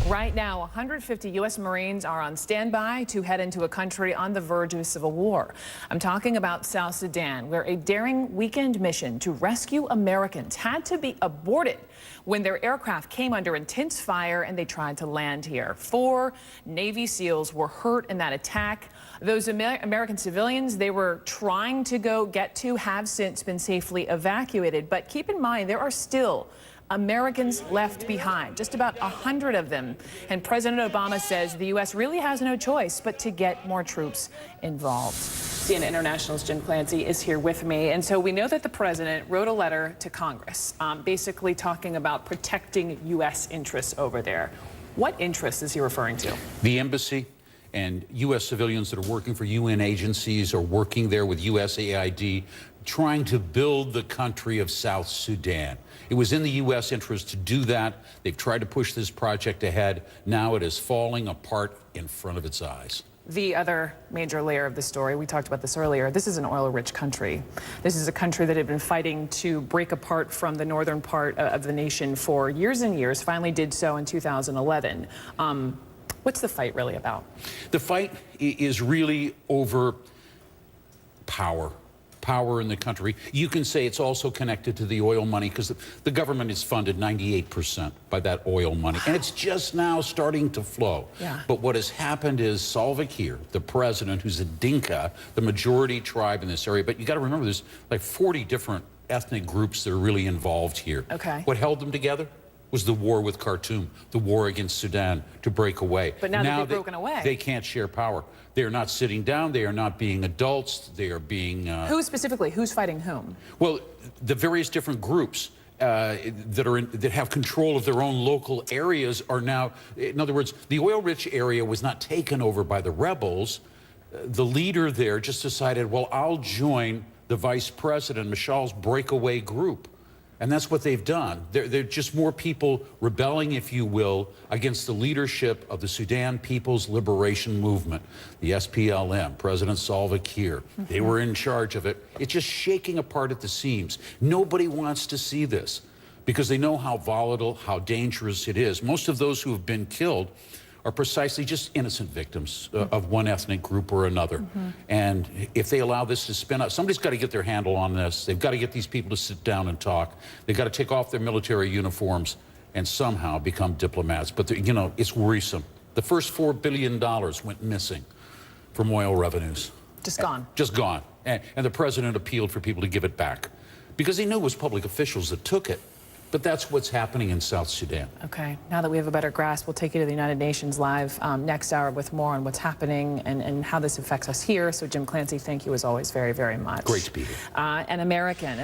Right now, 150 U.S. Marines are on standby to head into a country on the verge of a civil war. I'm talking about South Sudan, where a daring weekend mission to rescue Americans had to be aborted when their aircraft came under intense fire and they tried to land here. 4 Navy SEALs were hurt in that attack. Those American civilians they were trying to get to have since been safely evacuated. But keep in mind, there are still Americans left behind, just about 100 of them. And President Obama says the U.S. really has no choice but to get more troops involved. CNN International's Jim Clancy is here with me. And so we know that the president wrote a letter to Congress, basically talking about protecting U.S. interests over there. What interests is he referring to? The embassy and U.S. civilians that are working for UN agencies or working there with USAID, trying to build the country of South Sudan. It was in the U.S. interest to do that. They've tried to push this project ahead. Now it is falling apart in front of its eyes. The other major layer of the story, we talked about this earlier, this is an oil-rich country. This is a country that had been fighting to break apart from the northern part of the nation for years and years, finally did so in 2011. What's the fight really about? The fight is really over power in the country. You can say it's also connected to the oil money because the government is funded 98% by that oil money. And it's just now starting to flow. Yeah. But what has happened is Salva Kiir, the president, who's a Dinka, the majority tribe in this area. But you got to remember there's like 40 different ethnic groups that are really involved here. Okay. What held them together was the war with Khartoum, the war against Sudan to break away. But now that they've broken away, they can't share power. They are not sitting down. They are not being adults. They are being... Who specifically? Who's fighting whom? Well, the various different groups that have control of their own local areas are now... In other words, the oil-rich area was not taken over by the rebels. The leader there just decided, well, I'll join the vice president, Mishal's breakaway group. And that's what they've done. They're just more people rebelling, if you will, against the leadership of the Sudan People's Liberation Movement, the SPLM, President Salva Kiir. They were in charge of it. It's just shaking apart at the seams. Nobody wants to see this because they know how volatile, how dangerous it is. Most of those who have been killed are precisely just innocent victims of one ethnic group or another. And if they allow this to spin out, somebody's got to get their handle on this. They've got to get these people to sit down and talk. They've got to take off their military uniforms and somehow become diplomats. But, you know, it's worrisome. The first $4 billion went missing from oil revenues. Just gone. Just gone. And the president appealed for people to give it back because he knew it was public officials that took it. But that's what's happening in South Sudan. Okay. Now that we have a better grasp, we'll take you to the United Nations Live next hour with more on what's happening and how this affects us here. So, Jim Clancy, thank you as always very, very much. Great to be here. An American